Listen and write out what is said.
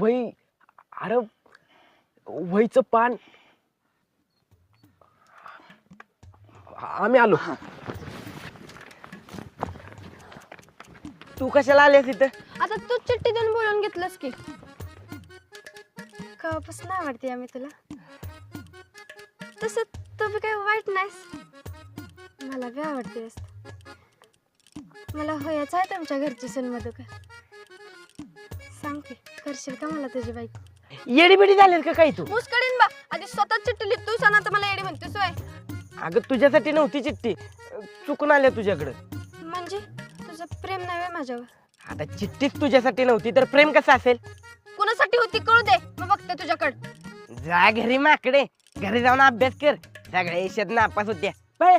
वही अरे वहीचं पान आम्ही आलो. तू कशाला आलीस इथं? आता तू चिठ्ठी देऊन बोलून घेतलंस की कवापासून आवडते आम्ही तुला. तसं तू बी काही वाईट नाहीस, मला बी आवडतेस. मला होयाचं आहे तुमच्या घरची सून मधुकर. सांग की करशील का मला तुझी बाईक? येडी बिडी झालीस का काही तू? मुस्कडीन बा, आधी स्वतः चिठ्ठी लिहित तू सांग, आता मला येडी म्हणतेस होय? अगं तुझ्यासाठी नव्हती चिठ्ठी, चुकून आल्या तुझ्याकडं. म्हणजे तुझं प्रेम नाही होय माझ्यावर? आता चिठ्ठीच तुझ्यासाठी नव्हती तर प्रेम कसं असेल? कुणासाठी होती कळू दे, मग बघते तुझ्याकडं. जा घरी माकडे, घरी जाऊन अभ्यास कर. सगळ्या यशात नापास होत्या. पळ.